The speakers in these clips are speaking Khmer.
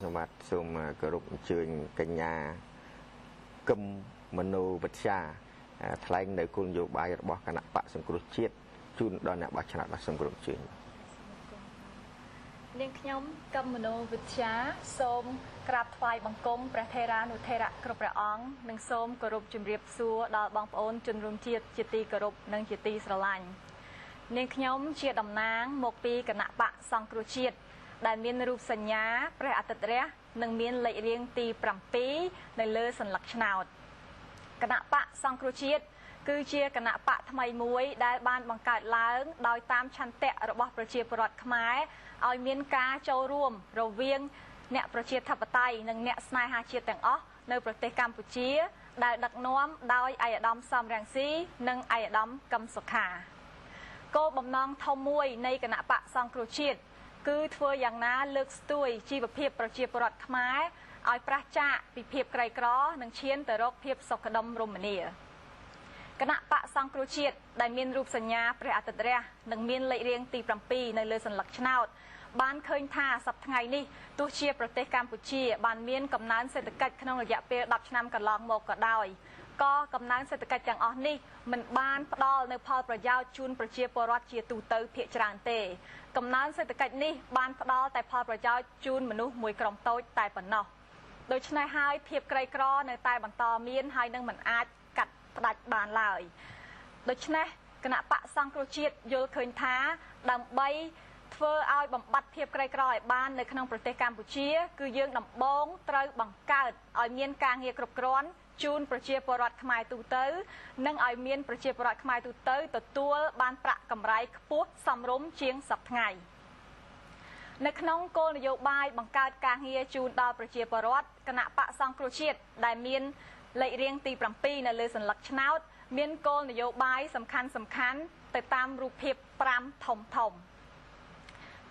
สมัติសូមគោរពអញ្ជើញកញ្ញាគឹមមនោវិទ្យាថ្លែងនៅគោលនយោបាយរបស់គណៈបកសង្គ្រោះជាតិជូនដល់អ្នកបោះឆ្នោតរបស់សង្គ្រោះជាតិនាងខ្ញុំគឹមមនោវិទ្យាសូមក្រាបថ្វាយបង្គំព្រះថេរានុថេរៈគ្រប់ព្រះអង្គនិងសូមគោរពជម្រាបសួរដល់បងប្អូនជនរួមជាតិជាទីគោរពនិងជាទីស្រឡាញ់នាងខ្ញុំជាតំណាងមកពីគណៈបកសង្គ្រោះជាតិដែលមានរូបសញ្ញាព្រះអាទិត្យរះនិងមានលេខរៀងទី7នៅលើសញ្ញឆ្នោតគណៈបកសង្គ្រោះជាតិគឺជាគណៈបកថ្មីមួយដែលបានបង្កើតឡើងដោយតាមឆន្ទៈរបស់ប្រជាពលរដ្ឋខ្មែរឲ្យមានការចូលរួមរវាងអ្នកប្រជាធិបតេយ្យនិងអ្នកស្នេហាជាតិទាំងអស់នៅប្រទេសកម្ពុជាដែលដឹកនាំដោយឯកឧត្តមសំរងស៊ីនិងឯកឧត្តមកឹមសុខាគោលបំណងធំមួយនៃគណៈបកសង្គ្រោះជាតិគឺធ្វើយ៉ាងណាលើកស្ទួយជីវភាពប្រជាពលរដ្ឋខ្មែរឲ្យប្រះចាកពីភាពក្រីក្រនិងឈានទៅរកភាពសុខដុមរមនាគណៈបកសង្គ្រោះជាតិដែលមានរូបសញ្ញាព្រះអាទិត្យរះនិងមានលេខរៀងទី7នៅលើសញ្ញឆ្នោតបានឃើញថាសប្តាហ៍ថ្ងៃនេះទោះជាប្រទេសកម្ពុជាបានមានកំណើនសេដ្ឋកិច្ចក្នុងរយៈពេល10ឆ្នាំកន្លងមកក៏ដោយក៏កំណើនសេដ្ឋកិច្ចទាំងអស់នេះមិនបានផ្ដល់នូវផលប្រយោជន៍ជូនប្រជាពលរដ្ឋជាទូទៅភាគច្រើនទេកំណើនសេដ្ឋកិច្ចនេះបានផ្ដល់តែផលប្រយោជន៍ជូនមនុស្សមួយក្រុមតូចតែប៉ុណ្ណោះដូច្នេះហើយភាពក្រីក្រនៅតែបន្តមានហើយនឹងមិនអាចកាត់ផ្ដាច់បានឡើយដូច្នេះគណៈបកសង្គ្រោះជាតិយល់ឃើញថាដើម្បីធ្វើឲ្យបំបត្តិភាពក្រីក្រឲ្យបាននៅក្នុងប្រទេសកម្ពុជាគឺយើងដំបូងត្រូវបង្កើតឲ្យមានការងារគ្រប់គ្រាន់ជូនប្រជាពលរដ្ឋខ្មែរទូទៅនិងឲ្យមានប្រជាពលរដ្ឋខ្មែរទូទៅទទួលបានប្រាក់កម្រៃខ្ពស់សមរម្យជាងសប្តាហ៍ថ្ងៃនៅក្នុងគោលនយោបាយបង្កើតការងារជូនដល់ប្រជាពលរដ្ឋគណៈបកសង្គ្រោះជាតិដែលមានលេខរៀងទី7នៅលើសញ្ញឆ្នោតមានគោលនយោបាយសំខាន់ទៅតាមរូបភាព5ធំ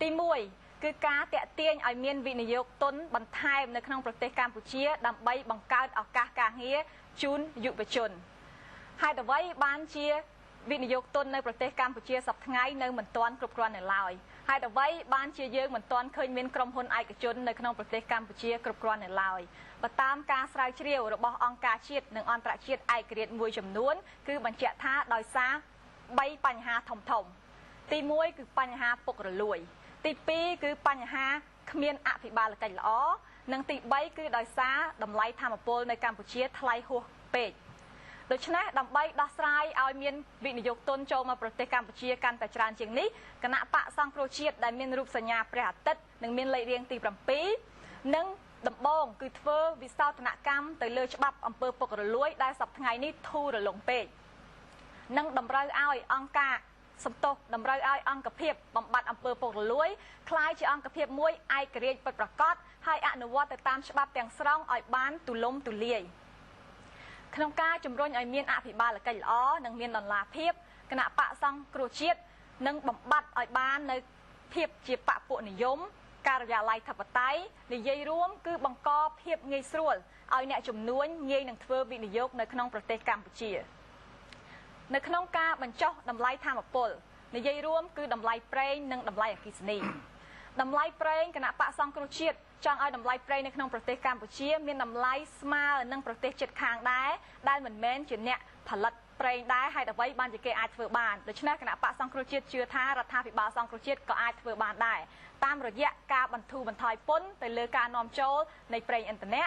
ទី1គឺការតាក់ទាញឲ្យមានវិនិយោគទុនបន្ថែមនៅក្នុងប្រទេសកម្ពុជាដើម្បីបង្កើតឱកាសការងារជូនយុវជនហេតុអ្វីបានជាវិនិយោគទុននៅប្រទេសកម្ពុជាសប្តាហ៍ថ្ងៃនៅមិនទាន់គ្រប់គ្រាន់នៅឡើយហេតុអ្វីបានជាយើងមិនទាន់ឃើញមានក្រុមហ៊ុនឯកជននៅក្នុងប្រទេសកម្ពុជាគ្រប់គ្រាន់នៅឡើយបើតាមការស្រាវជ្រាវរបស់អង្គការជាតិនិងអន្តរជាតិឯករាជ្យមួយចំនួនគឺបញ្ជាក់ថាដោយសារ3បញ្ហាធំទី1គឺបញ្ហាពុករលួយទី2គឺបញ្ហាគ្មានអភិបាលកិច្ចល្អនិងទី3គឺដោយសារតម្លៃធម្មពលនៅកម្ពុជាថ្លៃហួសពេកដូច្នេះដើម្បីដោះស្រាយឲ្យមានវិនិយោគទុនចូលមកប្រទេសកម្ពុជាកាន់តែច្រើនជាងនេះគណៈបកសង្គ្រោះជាតិដែលមានរូបសញ្ញាព្រះអាទិត្យនិងមានលេខរៀងទី7និងដំបូងគឺធ្វើវិសោធនកម្មទៅលើច្បាប់អំពើពុករលួយដែលសប្តាហ៍ថ្ងៃនេះធូររលុងពេកនិងតម្រូវឲ្យអង្គការតម្រូវឲ្យអង្គភាពបំបត្តិអំពើពុករលួយคล้ายជាអង្គភាពមួយឯករាជ្យពិតប្រាកដហើយអនុវត្តទៅតាមច្បាប់ទាំងស្រុងឲ្យបានទូលំទូលាយក្នុងការជំរុញឲ្យមានអភិបាលកិច្ចល្អនិងមានដុល្លារភាពគណៈបកសង្គ្រោះជាតិនិងបំបត្តិឲ្យបាននៅភាពជាបកពួកនិយមការិយាល័យធិបតេយ្យនិយាយរួមគឺបង្កភាពងាយស្រួលឲ្យអ្នកជំនួញងាយនឹងធ្វើវិនិយោគនៅក្នុងប្រទេសកម្ពុជានៅក្នុងការបញ្ចុះតម្លៃធម្មពលនិយាយរួមគឺតម្លៃប្រេងនិងតម្លៃអគ្គិសនីតម្លៃប្រេងគណៈបកសង្គ្រោះជាតិចង់ឲ្យតម្លៃប្រេងនៅក្នុងប្រទេសកម្ពុជាមានតម្លៃស្មើនឹងប្រទេសជិតខាងដែរដែលមិនមែនជាអ្នកផលិតប្រេងដែរហេតុអ្វីបានជាគេអាចធ្វើបានដូច្នេះគណៈបកសង្គ្រោះជាតិជឿថារដ្ឋាភិបាលសង្គ្រោះជាតិក៏អាចធ្វើបានដែរតាមរយៈការបន្ធូរបន្ថយពន្ធទៅលើការនាំចូលនៃប្រេងឥន្ធនៈ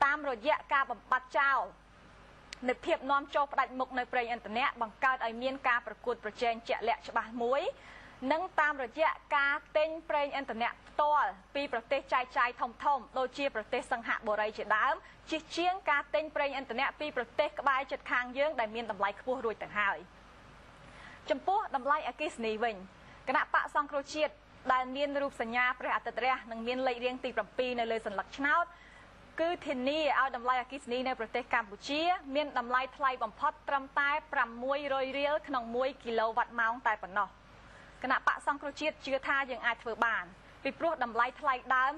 តាមរយៈការបំបត្តិចោលនៅភាពនាំចូលផ្ដាច់មុខនៅប្រេងឥន្ធនៈបង្កើតឲ្យមានការប្រកួតប្រជែងជាក់លាក់ច្បាស់មួយនិងតាមរយៈការទិញប្រេងឥន្ធនៈផ្ទាល់ពីប្រទេសចែកចាយធំដូចជាប្រទេសសិង្ហបុរីជាដើមជាជាងការទិញប្រេងឥន្ធនៈពីប្រទេសក្បែរជិតខាងយើងដែលមានតម្លៃខ្ពស់រួចទៅហើយចំពោះតម្លៃអគ្គិសនីវិញគណៈបកសង្គ្រោះជាតិដែលមានរូបសញ្ញាព្រះអាទិត្យរះនិងមានលេខរៀងទី7នៅលើសញ្ញឆ្នោតគឺធានាឲ្យតម្លៃអគ្គិសនីនៅប្រទេសកម្ពុជាមានតម្លៃថ្លៃបំផុតត្រឹមតែ600រៀលក្នុង1គីឡូវ៉ាត់ម៉ោងតែប៉ុណ្ណោះគណៈបកសង្គ្រោះជាតិជឿថាយើងអាចធ្វើបានពីព្រោះតម្លៃថ្លៃដើម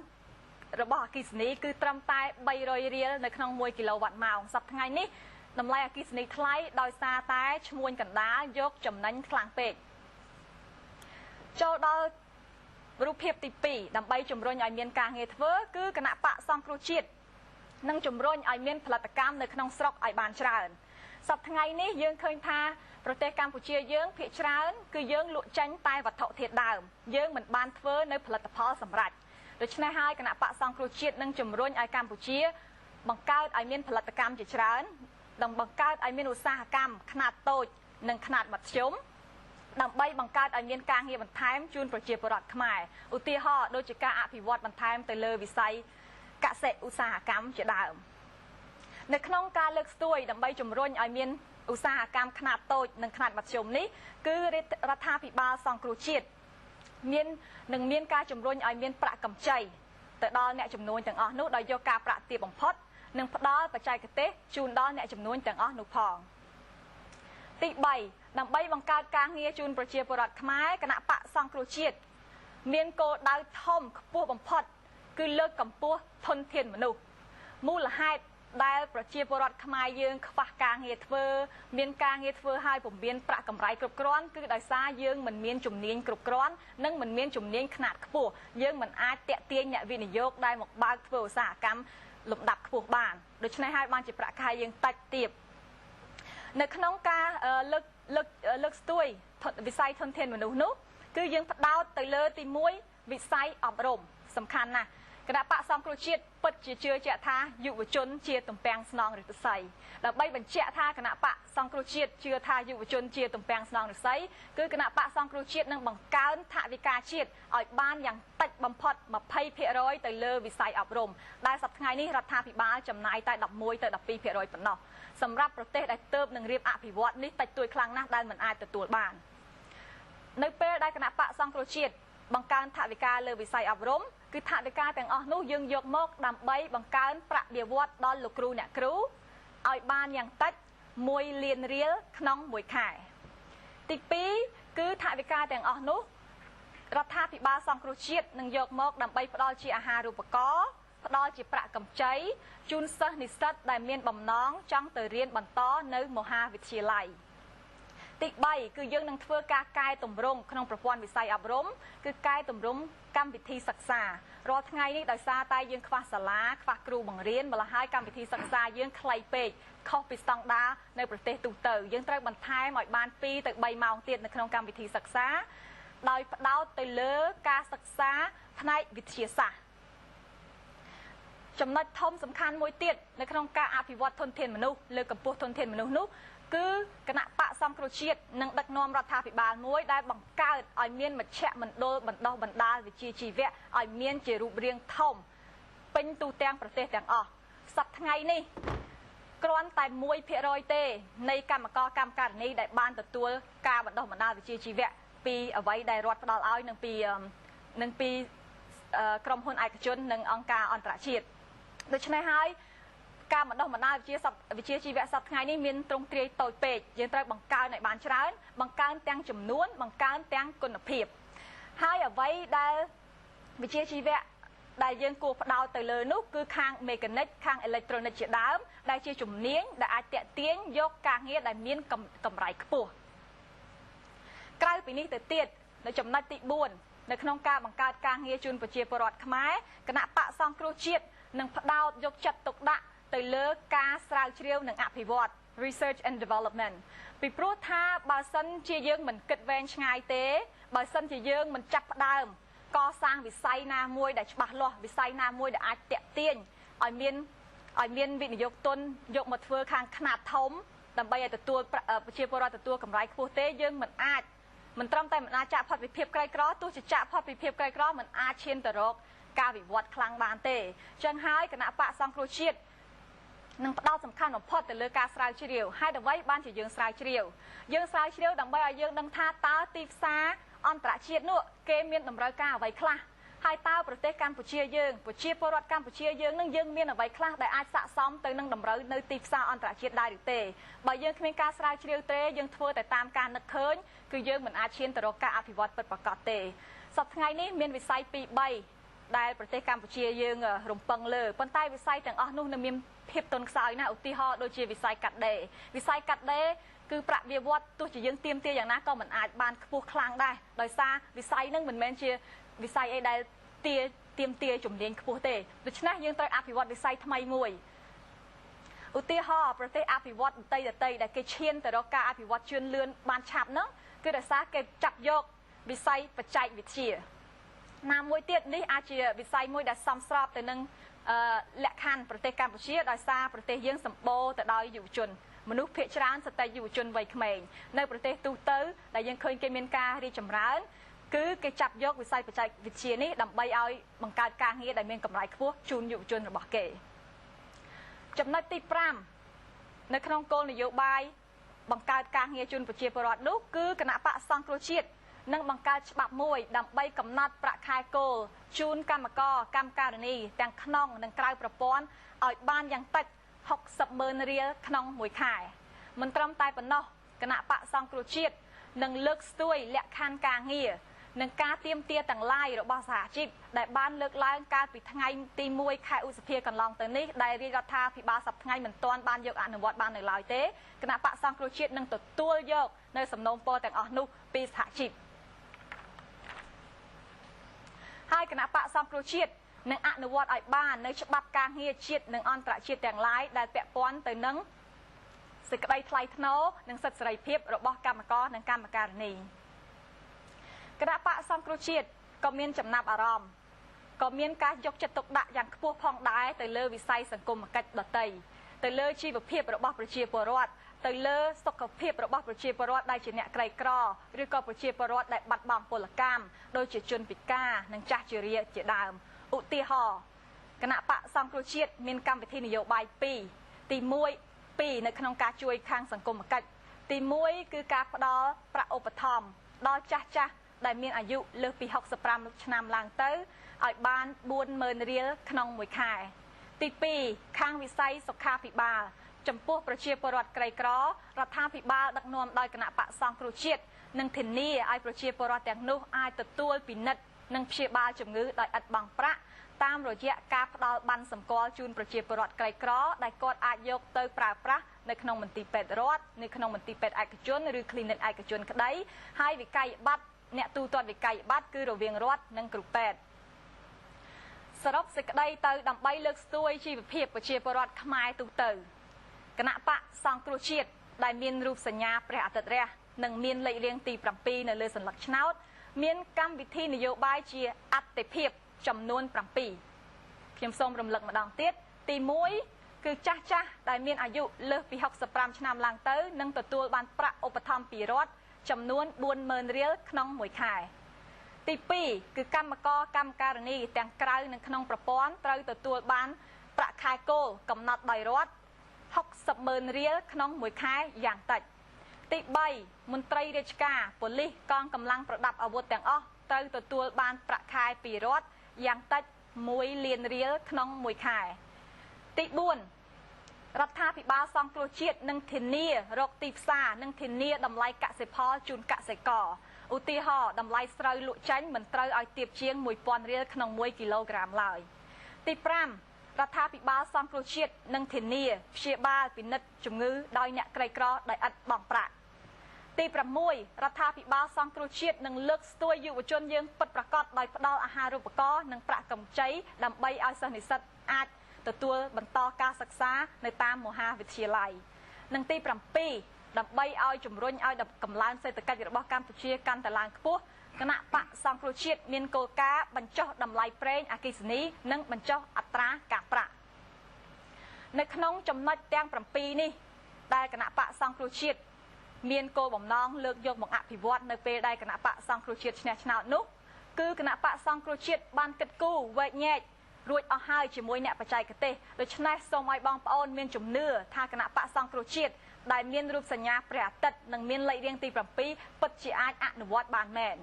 របស់អគ្គិសនីគឺត្រឹមតែ300រៀលនៅក្នុង1គីឡូវ៉ាត់ម៉ោងសប្តាហ៍ថ្ងៃនេះតម្លៃអគ្គិសនីថ្លៃដោយសារតែឈ្មួញកណ្ដាលយកចំណេញខ្លាំងពេកចូលដល់ រូបភាពទី2ដើម្បីជំរុញឲ្យមានការងារធ្វើគឺគណៈបកសង្គ្រោះជាតិនឹងជំរុញឲ្យមានផលិតកម្មនៅក្នុងស្រុកឲ្យបានច្រើនសប្តាហ៍ថ្ងៃនេះយើងឃើញថាប្រទេសកម្ពុជាយើងភាគច្រើនគឺយើងលក់ចាញ់តែវត្ថុធាតុដើមយើងមិនបានធ្វើនៅផលិតផលសម្រាប់ដូច្នេះហើយគណៈបកសង្គ្រោះជាតិនឹងជំរុញឲ្យកម្ពុជាបង្កើតឲ្យមានផលិតកម្មជាច្រើនដើម្បីបង្កើតឲ្យមានឧស្សាហកម្មខ្នាតតូចនិងខ្នាតមធ្យមដើម្បីបង្កើតឲ្យមានការងារបន្ថែមជូនប្រជាពលរដ្ឋខ្មែរឧទាហរណ៍ដូចជាការអភិវឌ្ឍបន្ថែមទៅលើវិស័យកសិឧស្សាហកម្មជាដើមនៅក្នុងការលើកស្ទួយដើម្បីជំរុញឲ្យមានឧស្សាហកម្មខ្នាតតូចនិងខ្នាតមធ្យមនេះគឺរដ្ឋាភិបាលសង្គ្រោះជាតិនឹងមានការជំរុញឲ្យមានប្រាក់កម្ចីទៅដល់អ្នកចំនួនទាំងអស់នោះដោយយកការប្រាក់ទាបបំផុតនិងផ្ដល់បច្ចេកទេសជូនដល់អ្នកចំនួនទាំងអស់នោះផងទី3ដើម្បីបង្កើតការងារជូនប្រជាពលរដ្ឋខ្មែរគណៈបកសង្គ្រោះជាតិមានគោលដៅធំខ្ពស់បំផុតគឺលើកកម្ពស់ធនធានមនុស្សមូលហេតុដែលប្រជាពលរដ្ឋខ្មែរយើងខ្វះការងារធ្វើមានការងារធ្វើហើយពុំមានប្រាក់កម្រៃគ្រប់គ្រាន់គឺដោយសារយើងមិនមានជំនាញគ្រប់គ្រាន់និងមិនមានជំនាញខ្នាតខ្ពស់យើងមិនអាចតាក់ទាញអ្នកវិនិយោគដែលមកបើកធ្វើឧស្សាហកម្មលំដាប់ខ្ពស់បានដូច្នេះហើយបានជាប្រាក់ខែយើងតិចទាបនៅក្នុងការលើកស្ទួយវិស័យធនធានមនុស្សនោះគឺយើងផ្ដោតទៅលើទី1វិស័យអប់រំសំខាន់ណាស់គណៈបកសង្គ្រោះជាតិពិតជាជឿជាក់ថាយុវជនជាទំពាំងស្នងរិទ្ធិស័យដើម្បីបញ្ជាក់ថាគណៈបកសង្គ្រោះជាតិជឿថាយុវជនជាទំពាំងស្នងរិទ្ធិស័យគឺគណៈបកសង្គ្រោះជាតិនឹងបង្កើនថវិកាជាតិឲ្យបានយ៉ាងតិចបំផុត 20% ទៅលើវិស័យអប់រំដែលសប្តាហ៍ថ្ងៃនេះរដ្ឋាភិបាលចំណាយតែ 11 ទៅ 12% ប៉ុណ្ណោះសម្រាប់ប្រទេសដែលទើបនឹងរៀបអភិវឌ្ឍនេះតិចតួចខ្លាំងណាស់ដែលមិនអាចទទួលបាននៅពេលដែលគណៈបកសង្គ្រោះជាតិបង្កើនថវិកាលើវិស័យអប់រំគឺថវិកាទាំងអស់នោះយើងយកមកដើម្បីបង្កើនប្រាក់បៀវត្សដល់លោកគ្រូអ្នកគ្រូឲ្យបានយ៉ាងតិច1លានរៀលក្នុងមួយខែទី2គឺថវិកាទាំងអស់នោះរដ្ឋាភិបាលសង្គ្រោះជាតិនឹងយកមកដើម្បីផ្ដល់ជាអាហារូបករណ៍ផ្ដល់ជាប្រាក់កម្ចីជូនសិស្សនិស្សិតដែលមានបំណងចង់ទៅរៀនបន្តនៅមហាវិទ្យាល័យទី3គឺយើងនឹងធ្វើការកែតម្រង់ក្នុងប្រព័ន្ធវិស័យអប់រំគឺកែតម្រង់កម្មវិធីសិក្សារាល់ថ្ងៃនេះដោយសារតែយើងខ្វះសាលាខ្វះគ្រូបង្រៀនម្ល៉េះហើយកម្មវិធីសិក្សាយើងខ្លីពេកខុសពីស្តង់ដារនៅប្រទេសទូទៅយើងត្រូវបន្ថែមឲ្យបាន2ទៅ3ម៉ោងទៀតនៅក្នុងកម្មវិធីសិក្សាដោយផ្ដោតទៅលើការសិក្សាផ្នែកវិទ្យាសាស្ត្រចំណុចធំសំខាន់មួយទៀតនៅក្នុងការអភិវឌ្ឍធនធានមនុស្សលើកកម្ពស់ធនធានមនុស្សនោះគឺគណៈបកសង្គ្រោះជាតិនឹងដឹកនាំរដ្ឋាភិបាលមួយដែលបង្កើតឲ្យមានមជ្ឈមណ្ឌលបណ្ដុះបណ្ដាលវិជ្ជាជីវៈឲ្យមានជារូបរាងធំពេញទូទាំងប្រទេសទាំងអស់សប្តាហ៍ថ្ងៃនេះគ្រាន់តែ 1% ទេនៃកម្មករកម្មការិនីដែលបានទទួលការបណ្ដុះបណ្ដាលវិជ្ជាជីវៈពីអ្វីដែលរដ្ឋផ្ដល់ឲ្យនិងពីក្រុមហ៊ុនឯកជននិងអង្គការអន្តរជាតិដូច្នេះហើយការបណ្ដុះបណ្ដាលវិជ្ជាជីវៈសប្តាហ៍ថ្ងៃនេះមានទ្រង់ទ្រាយតូចពេកយើងត្រូវបង្កើនឲ្យបានច្រើនបង្កើនទាំងចំនួនបង្កើនទាំងគុណភាពហើយអ្វីដែលវិជ្ជាជីវៈដែលយើងគួរផ្ដោតទៅលើនោះគឺខាងមេកានិកខាងអេឡិចត្រូនិកជាដើមដែលជាជំនាញដែលអាចតាក់ទាញយកការងារដែលមានកម្រៃខ្ពស់ក្រៅពីនេះទៅទៀតនៅចំណុចទី4នៅក្នុងការបង្កើតការងារជូនប្រជាពលរដ្ឋខ្មែរគណៈបកសង្គ្រោះជាតិនឹងផ្ដោតយកចិត្តទុកដាក់ទៅលើការស្រាវជ្រាវនិងអភិវឌ្ឍ research and development ពីព្រោះថាបើសិនជាយើងមិនគិតវែងឆ្ងាយទេបើសិនជាយើងមិនចាប់ផ្ដើមកសាងវិស័យណាមួយដែលច្បាស់លាស់វិស័យណាមួយដែលអាចតាក់ទាញឲ្យមានវិនិយោគទុនយកមកធ្វើខាងខ្នាតធំដើម្បីឲ្យទទួលប្រជាពលរដ្ឋទទួលកម្រៃខ្ពស់ទេយើងមិនត្រឹមតែមិនអាចចាក់ផុតពីភាពក្រីក្រទោះជាចាក់ផុតពីភាពក្រីក្រមិនអាចឈានទៅរកការវិវត្តខ្លាំងបានទេអញ្ចឹងហើយគណៈបកសង្គ្រោះជាតិនឹងផ្ដោតសំខាន់បំផុតទៅលើការស្រាវជ្រាវហេតុអ្វីបានជាយើងស្រាវជ្រាវដើម្បីឲ្យយើងដឹងថាតើទីផ្សារអន្តរជាតិនោះគេមានតម្រូវការអ្វីខ្លះហើយតើប្រទេសកម្ពុជាយើងប្រជាពលរដ្ឋកម្ពុជាយើងនឹងយើងមានអ្វីខ្លះដែលអាចស័ក្តិសមទៅនឹងតម្រូវនៅទីផ្សារអន្តរជាតិដែរឬទេបើយើងគ្មានការស្រាវជ្រាវទេយើងធ្វើតែតាមការនឹកឃើញគឺយើងមិនអាចឈានទៅរកការអភិវឌ្ឍពិតប្រាកដទេសប្តាហ៍ថ្ងៃនេះមានវិស័យ2 3ដែលប្រទេសកម្ពុជាយើងរំពឹងលើប៉ុន្តែវិស័យទាំងអស់នោះនៅមានភាពទន់ខ្សោយណាស់ឧទាហរណ៍ដូចជាវិស័យកាត់ដេរគឺប្រាក់បៀវត្សទោះជាយើងទាមទារយ៉ាងណាក៏មិនអាចបានខ្ពស់ខ្លាំងដែរដោយសារវិស័យនឹងមិនមែនជា វិស័យអីដែលទៀមទាជំនាញខ្ពស់ទេដូច្នេះយើងត្រូវអភិវឌ្ឍវិស័យថ្មីមួយឧទាហរណ៍ប្រទេសអភិវឌ្ឍដទៃដែលគេឈានទៅរកការអភិវឌ្ឍជឿនលឿនបានឆាប់ហ្នឹងគឺដោយសារគេចាប់យកវិស័យបច្ចេកវិទ្យាណាមួយទៀតនេះអាចជាវិស័យមួយដែលសមស្របទៅនឹងលក្ខខណ្ឌប្រទេសកម្ពុជាដោយសារប្រទេសយើងសម្បូរទៅដោយយុវជនមនុស្សភាគច្រើនសុទ្ធតែយុវជនវ័យក្មេងនៅប្រទេសទូទៅដែលយើងឃើញគេមានការរីកចម្រើនគឺគេចាប់យកវិស័យបច្ចេកវិទ្យានេះដើម្បីឲ្យបង្កើតការងារដែលមានកម្រៃខ្ពស់ជូនយុវជនរបស់គេចំណុចទី5នៅក្នុងគោលនយោបាយបង្កើតការងារជូនប្រជាពលរដ្ឋនោះគឺគណៈបកសង្គ្រោះជាតិនឹងបង្កើតច្បាប់មួយដើម្បីកំណត់ប្រាក់ខែគោលជូនកម្មការនីទាំងក្នុងនិងក្រៅប្រព័ន្ធឲ្យបានយ៉ាងតិច60,000 រៀលក្នុងមួយខែមិនត្រឹមតែប៉ុណ្ណោះគណៈបកសង្គ្រោះជាតិនឹងលើកស្ទួយលក្ខខណ្ឌការងារនិងការទាមទារទាំងឡាយរបស់សហជីពដែលបានលើកឡើងកាលពីថ្ងៃទី1ខែឧសភាកន្លងទៅនេះដែលរាជរដ្ឋាភិបាលសប្តាហ៍ថ្ងៃមិនទាន់បានយកអនុវត្តបាននៅឡើយទេគណៈបកសង្គ្រោះជាតិនឹងទទួលយកនៅសំណូមពរទាំងអស់នោះពីសហជីពហើយគណៈបកសង្គ្រោះជាតិនឹងអនុវត្តឲ្យបាននៅច្បាប់ការងារជាតិនិងអន្តរជាតិទាំងឡាយដែលពាក់ព័ន្ធទៅនឹងសេចក្តីថ្លៃថ្នូរនិងសិទ្ធិសេរីភាពរបស់កម្មករនិងកម្មការិនីគណៈបកសង្គ្រោះជាតិក៏មានចំណាប់អារម្មណ៍ក៏មានការយកចិត្តទុកដាក់យ៉ាងខ្ពស់ផងដែរទៅលើវិស័យសង្គមគិច្ចដទៃទៅលើជីវភាពរបស់ប្រជាពលរដ្ឋទៅលើសុខភាពរបស់ប្រជាពលរដ្ឋដែលជាអ្នកក្រីក្រឬក៏ប្រជាពលរដ្ឋដែលបាត់បង់ពលកម្មដូចជាជនពិការនិងចាស់ជរាជាដើមឧទាហរណ៍គណៈបកសង្គ្រោះជាតិមានកម្មវិធីនយោបាយ2ទី1នៅក្នុងការជួយខាងសង្គមគិច្ចទី1គឺការផ្ដល់ប្រាក់ឧបត្ថម្ភដល់ចាស់ដែលមានអាយុលើសពី65ឆ្នាំឡើងទៅឲ្យបាន 40,000 រៀលក្នុងមួយខែទី2ខាងវិស័យសុខាភិបាលចំពោះប្រជាពលរដ្ឋក្រីក្ររដ្ឋាភិបាលដឹកនាំដោយគណៈបកសង្គ្រោះជាតិនឹងធានាឲ្យប្រជាពលរដ្ឋទាំងនោះអាចទទួលពិនិត្យនិងព្យាបាលជំងឺដោយឥតបង់ប្រាក់តាមរយៈការផ្ដល់ប័ណ្ណសម្គាល់ជូនប្រជាពលរដ្ឋក្រីក្រដែលគាត់អាចយកទៅប្រើប្រាស់នៅក្នុងមន្ទីរពេទ្យរដ្ឋនៅក្នុងមន្ទីរពេទ្យឯកជនឬ clinic ឯកជនក្តីហើយវិក័យប័ត្រអ្នកទូទាត់វិក័យប័ត្រគឺរវាងរដ្ឋនិងគ្រូពេទ្យសរុបសេចក្តីទៅដើម្បីលើកស្ទួយជីវភាពប្រជាពលរដ្ឋខ្មែរទូទៅគណៈបកសង្គ្រោះជាតិដែលមានរូបសញ្ញាព្រះអាទិត្យរះនិងមានលេខរៀងទី7នៅលើសញ្ញកឆ្នោតមានកម្មវិធីនយោបាយជាអតិភិបចំនួន7ខ្ញុំសូមរំលឹកម្ដងទៀតទី1គឺចាស់ដែលមានអាយុលើសពី65ឆ្នាំឡើងទៅនឹងទទួលបានប្រាក់ឧបត្ថម្ភពីរដ្ឋចំនួន 40,000 រៀលក្នុងមួយខែទី2គឺកម្មការិនីទាំងក្រៅនិងក្នុងប្រព័ន្ធត្រូវទទួលបានប្រាក់ខែគោលកំណត់ដោយរដ្ឋ60,000 រៀលក្នុងមួយខែយ៉ាងតិចទី3មន្ត្រីរាជការប៉ូលីសកងកម្លាំងប្រដាប់អាវុធទាំងអស់ត្រូវទទួលបានប្រាក់ខែពីរដ្ឋយ៉ាងតិច1 លានរៀលក្នុងមួយខែទី4រដ្ឋាភិបាលសង្គ្រោះជាតិនឹងធានារកទីផ្សារនិងធានាតម្លៃកសិផលជូនកសិករឧទាហរណ៍តម្លៃស្រូវលក់ចេញមិនត្រូវឲ្យទាបជាង 1,000 រៀលក្នុង1គីឡូក្រាមឡើយទី5រដ្ឋាភិបាលសង្គ្រោះជាតិនឹងធានាព្យាបាលពិនិត្យជំងឺដោយអ្នកក្រីក្រដោយឥតបង់ប្រាក់ទី6រដ្ឋាភិបាលសង្គ្រោះជាតិនឹងលើកស្ទួយយុវជនយើងពិតប្រាកដដោយផ្ដល់អាហារូបករណ៍និងប្រាក់កម្ចីដើម្បីឲ្យសិស្សនិស្សិតអាចទទួលបន្តការសិក្សានៅតាមមហាវិទ្យាល័យនិងទី7ដើម្បីឲ្យជំរុញឲ្យកម្លាំងសេដ្ឋកិច្ចរបស់កម្ពុជាកាន់តែឡើងខ្ពស់គណៈបកសង្គ្រោះជាតិមានគោលការណ៍បញ្ចុះតម្លៃប្រេងអគ្គិសនីនិងបញ្ចុះអត្រាការប្រាក់នៅក្នុងចំណុចទាំង7នេះដែលគណៈបកសង្គ្រោះជាតិមានគោលបំណងលើកយកមកអភិវឌ្ឍនៅពេលដែលគណៈបកសង្គ្រោះជាតិឈ្នះឆ្នោតនោះគឺគណៈបកសង្គ្រោះជាតិបានគិតគូរវែកញែករួចអស់ហើយជាមួយអ្នកបច្ចេកទេសដូច្នេះសូមឲ្យបងប្អូនមានជំនឿថាគណៈបកសង្គ្រោះជាតិដែលមានរូបសញ្ញាព្រះអាទិត្យនិងមានលេខរៀងទី7ពិតជាអាចអនុវត្តបានមែន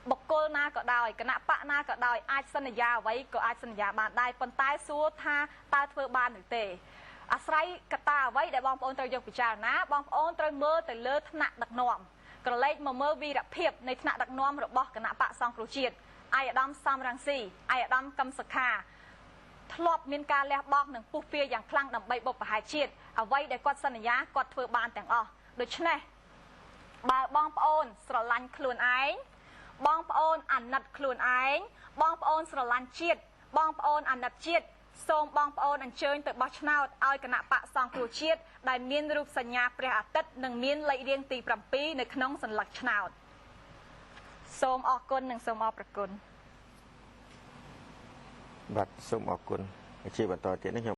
បុគ្គលណាក៏ដោយគណៈបកណាក៏ដោយអាចសន្យាអ្វីក៏អាចសន្យាបានដែរប៉ុន្តែសួរថាតើធ្វើបានឬទេអាស្រ័យកត្តាអ្វីដែលបងប្អូនត្រូវយកពិចារណាបងប្អូនត្រូវមើលទៅលើថ្នាក់ដឹកនាំក្រឡេកមកមើលវីរភាពនៃថ្នាក់ដឹកនាំរបស់គណៈបកសង្គ្រោះជាតិអាយដាមសំរងស៊ីអាយដាមកឹមសុខាធ្លាប់មានការលះបង់និងពុះពៀយ៉ាងខ្លាំងដើម្បីបុព្វហេតុជាតិអ្វីដែលគាត់សន្យាគាត់ធ្វើបានទាំងអស់ដូច្នេះបើបងប្អូនស្រឡាញ់ខ្លួនឯងប បងប្អូនអាណិតខ្លួនឯងបងប្អូនស្រឡាញ់ជាតិបងប្អូនអាណិតជាតិសូមបងប្អូនអញ្ជើញទៅបោះឆ្នោតឲ្យគណៈបកសង្គ្រោះជាតិដែលមានរូបសញ្ញាព្រះអាទិត្យនិងមានលេខរៀងទី7នៅក្នុងសញ្ញลักษณ์ឆ្នោតសូមអរគុណនិងសូមអរព្រគុណ បាទសូមអរគុណជាបន្តទៀតនេះ